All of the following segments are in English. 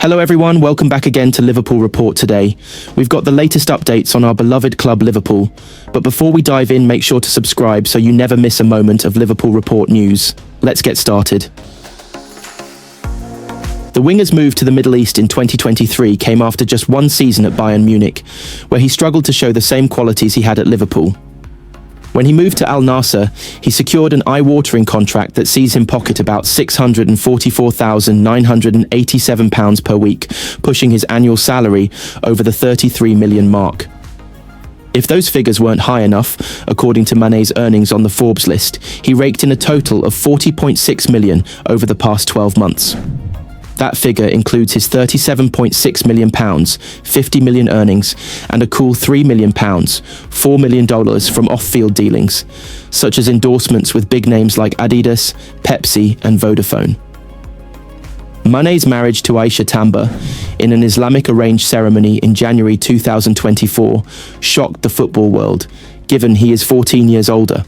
Hello everyone, welcome back again to Liverpool Report today. We've got the latest updates on our beloved club Liverpool, but before we dive in, make sure to subscribe so you never miss a moment of Liverpool Report news. Let's get started. The winger's move to the Middle East in 2023 came after just one season at Bayern Munich, where he struggled to show the same qualities he had at Liverpool. When he moved to Al Nassr, he secured an eye-watering contract that sees him pocket about £644,987 per week, pushing his annual salary over the 33 million mark. If those figures weren't high enough, according to Mané's earnings on the Forbes list, he raked in a total of £40.6 million over the past 12 months. That figure includes his £37.6 million, $50 million earnings, and a cool £3 million, $4 million from off-field dealings, such as endorsements with big names like Adidas, Pepsi, and Vodafone. Mané's marriage to Aisha Tamba, in an Islamic arranged ceremony in January 2024, shocked the football world, given he is 14 years older.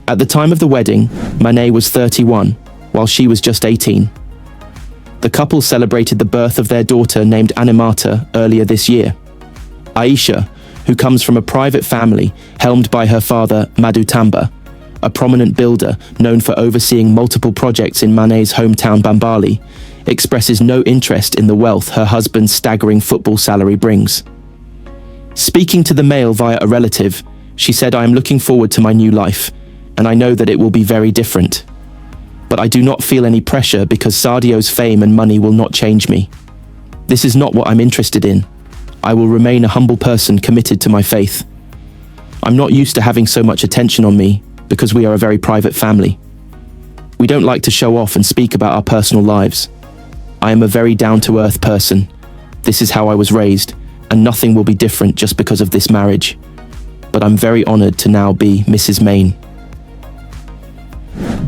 At the time of the wedding, Mané was 31, while she was just 18. The couple celebrated the birth of their daughter named Animata earlier this year. Aisha, who comes from a private family helmed by her father Madu Tamba, a prominent builder known for overseeing multiple projects in Mané's hometown Bambali, expresses no interest in the wealth her husband's staggering football salary brings. Speaking to the Mail via a relative, she said, "I am looking forward to my new life, and I know that it will be very different. But I do not feel any pressure because Sadio's fame and money will not change me. This is not what I'm interested in. I will remain a humble person committed to my faith. I'm not used to having so much attention on me because we are a very private family. We don't like to show off and speak about our personal lives. I am a very down-to-earth person. This is how I was raised, and nothing will be different just because of this marriage. But I'm very honored to now be Mrs. Main."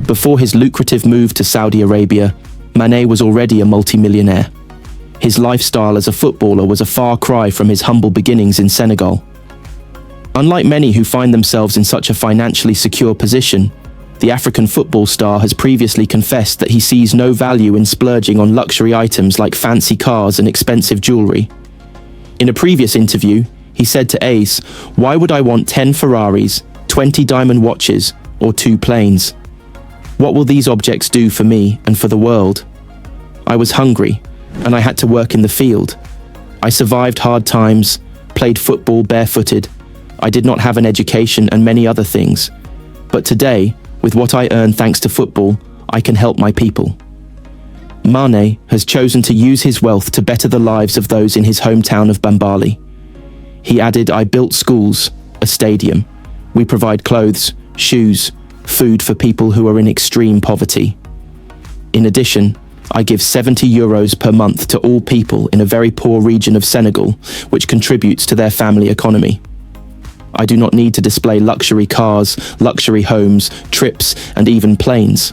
Before his lucrative move to Saudi Arabia, Mané was already a multi-millionaire. His lifestyle as a footballer was a far cry from his humble beginnings in Senegal. Unlike many who find themselves in such a financially secure position, the African football star has previously confessed that he sees no value in splurging on luxury items like fancy cars and expensive jewelry. In a previous interview, he said to Ace, "Why would I want 10 Ferraris, 20 diamond watches, or 2 planes? What will these objects do for me and for the world? I was hungry, and I had to work in the field. I survived hard times, played football barefooted. I did not have an education and many other things. But today, with what I earn thanks to football, I can help my people." Mané has chosen to use his wealth to better the lives of those in his hometown of Bambali. He added, "I built schools, a stadium. We provide clothes, shoes, food for people who are in extreme poverty. In addition, I give €70 per month to all people in a very poor region of Senegal, which contributes to their family economy. I do not need to display luxury cars, luxury homes, trips, and even planes.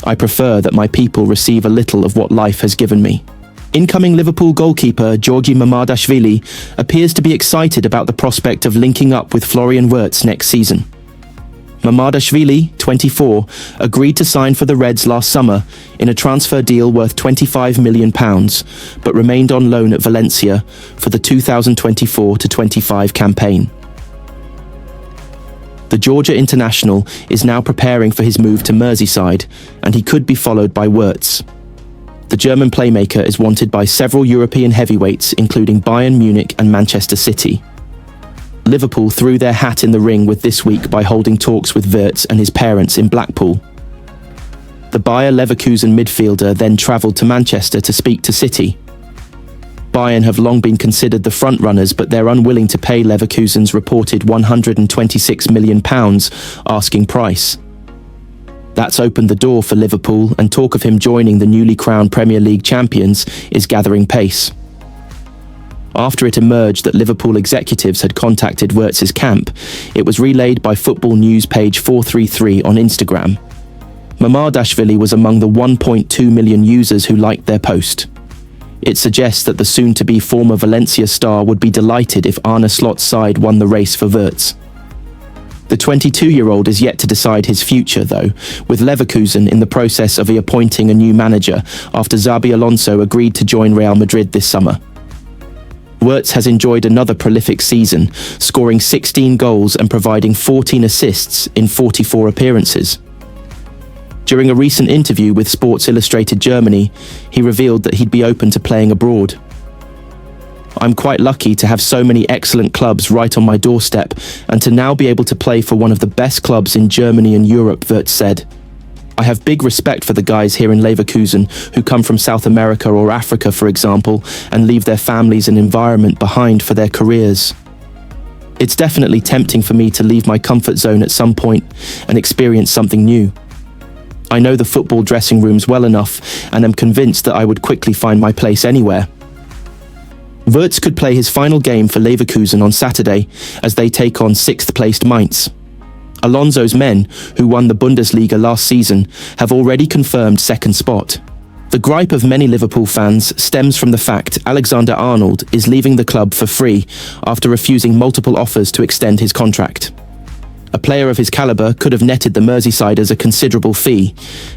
I prefer that my people receive a little of what life has given me." Incoming Liverpool goalkeeper Georgi Mamardashvili appears to be excited about the prospect of linking up with Florian Wirtz next season. Mamardashvili, 24, agreed to sign for the Reds last summer in a transfer deal worth £25 million, but remained on loan at Valencia for the 2024-25 campaign. The Georgia international is now preparing for his move to Merseyside, and he could be followed by Wirtz. The German playmaker is wanted by several European heavyweights, including Bayern Munich and Manchester City. Liverpool threw their hat in the ring with this week by holding talks with Wirtz and his parents in Blackpool. The Bayer Leverkusen midfielder then travelled to Manchester to speak to City. Bayern have long been considered the front-runners, but they're unwilling to pay Leverkusen's reported £126 million asking price. That's opened the door for Liverpool, and talk of him joining the newly crowned Premier League champions is gathering pace. After it emerged that Liverpool executives had contacted Wirtz's camp, it was relayed by Football News page 433 on Instagram. Mamardashvili was among the 1.2 million users who liked their post. It suggests that the soon-to-be former Valencia star would be delighted if arneslot's side won the race for Wirtz. The 22-year-old is yet to decide his future, though, with Leverkusen in the process of appointing a new manager after Xabi Alonso agreed to join Real Madrid this summer. Wirtz has enjoyed another prolific season, scoring 16 goals and providing 14 assists in 44 appearances. During a recent interview with Sports Illustrated Germany, he revealed that he'd be open to playing abroad. "I'm quite lucky to have so many excellent clubs right on my doorstep and to now be able to play for one of the best clubs in Germany and Europe," Wirtz said. "I have big respect for the guys here in Leverkusen who come from South America or Africa, for example, and leave their families and environment behind for their careers. It's definitely tempting for me to leave my comfort zone at some point and experience something new. I know the football dressing rooms well enough and am convinced that I would quickly find my place anywhere." Wirtz could play his final game for Leverkusen on Saturday as they take on 6th-placed Mainz. Alonso's men, who won the Bundesliga last season, have already confirmed second spot. The gripe of many Liverpool fans stems from the fact Alexander-Arnold is leaving the club for free after refusing multiple offers to extend his contract. A player of his calibre could have netted the Merseysiders a considerable fee,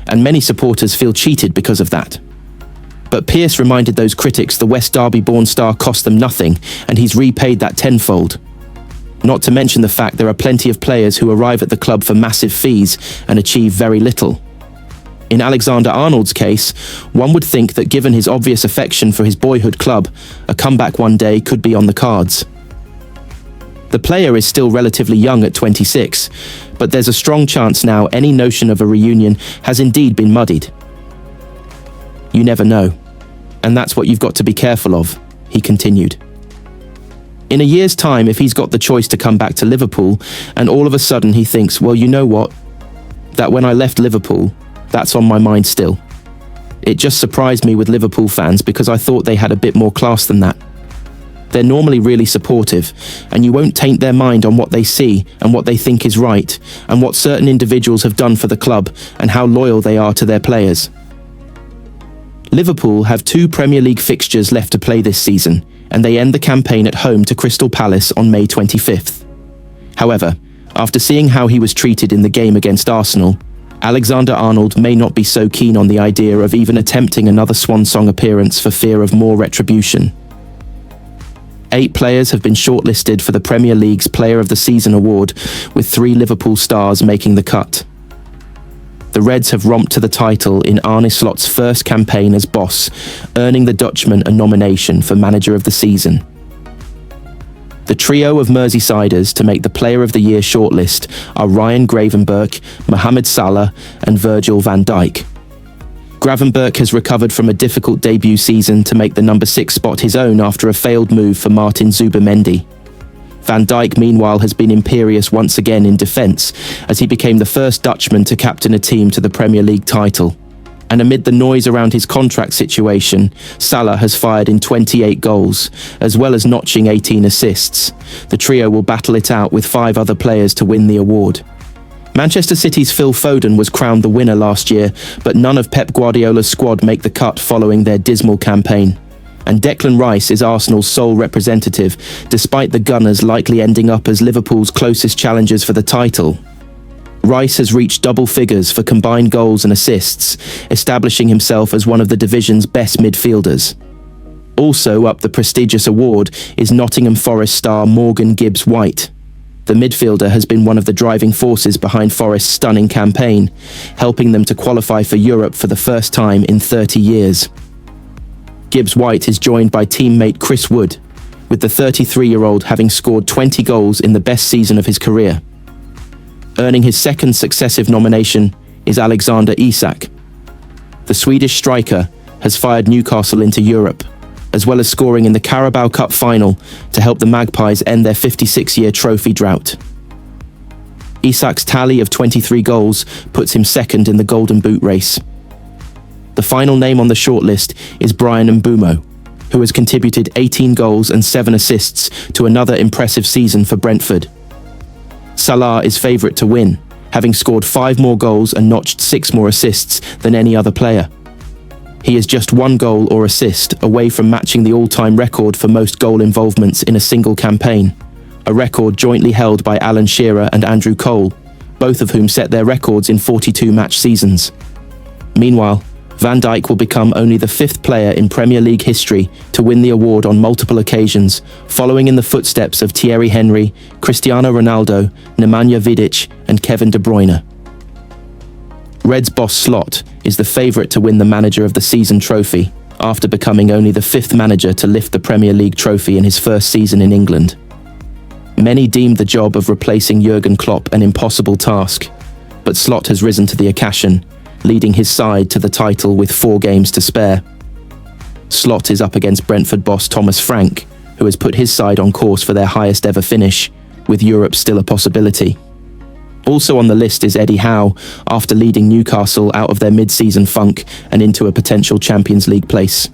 and many supporters feel cheated because of that. But Pearce reminded those critics the West Derby-born star cost them nothing, and he's repaid that tenfold. Not to mention the fact there are plenty of players who arrive at the club for massive fees and achieve very little. In Alexander-Arnold's case, one would think that given his obvious affection for his boyhood club, a comeback one day could be on the cards. The player is still relatively young at 26, but there's a strong chance now any notion of a reunion has indeed been muddied. "You never know. And that's what you've got to be careful of," he continued. In a year's time, if he's got the choice to come back to Liverpool, and all of a sudden he thinks, "Well, you know what? That when I left Liverpool, that's on my mind still. It just surprised me with Liverpool fans because I thought they had a bit more class than that. They're normally really supportive, and you won't taint their mind on what they see and what they think is right, and what certain individuals have done for the club, and how loyal they are to their players." Liverpool have 2 Premier League fixtures left to play this season, and they end the campaign at home to Crystal Palace on May 25th. However, after seeing how he was treated in the game against Arsenal, Alexander-Arnold may not be so keen on the idea of even attempting another swan song appearance for fear of more retribution. 8 players have been shortlisted for the Premier League's Player of the Season award, with 3 Liverpool stars making the cut. The Reds have romped to the title in Arne Slot's first campaign as boss, earning the Dutchman a nomination for Manager of the Season. The trio of Merseysiders to make the Player of the Year shortlist are Ryan Gravenberch, Mohamed Salah and Virgil van Dijk. Gravenberch has recovered from a difficult debut season to make the number 6 spot his own after a failed move for Martin Zubimendi. Van Dijk, meanwhile, has been imperious once again in defence, as he became the first Dutchman to captain a team to the Premier League title. And amid the noise around his contract situation, Salah has fired in 28 goals, as well as notching 18 assists. The trio will battle it out with 5 other players to win the award. Manchester City's Phil Foden was crowned the winner last year, but none of Pep Guardiola's squad make the cut following their dismal campaign. And Declan Rice is Arsenal's sole representative, despite the Gunners likely ending up as Liverpool's closest challengers for the title. Rice has reached double figures for combined goals and assists, establishing himself as one of the division's best midfielders. Also up the prestigious award is Nottingham Forest star Morgan Gibbs-White. The midfielder has been one of the driving forces behind Forest's stunning campaign, helping them to qualify for Europe for the first time in 30 years. Gibbs-White is joined by teammate Chris Wood, with the 33-year-old having scored 20 goals in the best season of his career. Earning his second successive nomination is Alexander Isak. The Swedish striker has fired Newcastle into Europe, as well as scoring in the Carabao Cup final to help the Magpies end their 56-year trophy drought. Isak's tally of 23 goals puts him second in the Golden Boot race. The final name on the shortlist is Brian Mbeumo, who has contributed 18 goals and 7 assists to another impressive season for Brentford. Salah is favourite to win, having scored 5 more goals and notched 6 more assists than any other player. He is just 1 goal or assist away from matching the all-time record for most goal involvements in a single campaign, a record jointly held by Alan Shearer and Andrew Cole, both of whom set their records in 42-match seasons. Meanwhile, Van Dijk will become only the 5th player in Premier League history to win the award on multiple occasions, following in the footsteps of Thierry Henry, Cristiano Ronaldo, Nemanja Vidic, and Kevin De Bruyne. Reds boss Slot is the favourite to win the Manager of the Season trophy, after becoming only the 5th manager to lift the Premier League trophy in his first season in England. Many deemed the job of replacing Jurgen Klopp an impossible task, but Slot has risen to the occasion, leading his side to the title with 4 games to spare. Slot is up against Brentford boss Thomas Frank, who has put his side on course for their highest ever finish, with Europe still a possibility. Also on the list is Eddie Howe, after leading Newcastle out of their mid-season funk and into a potential Champions League place.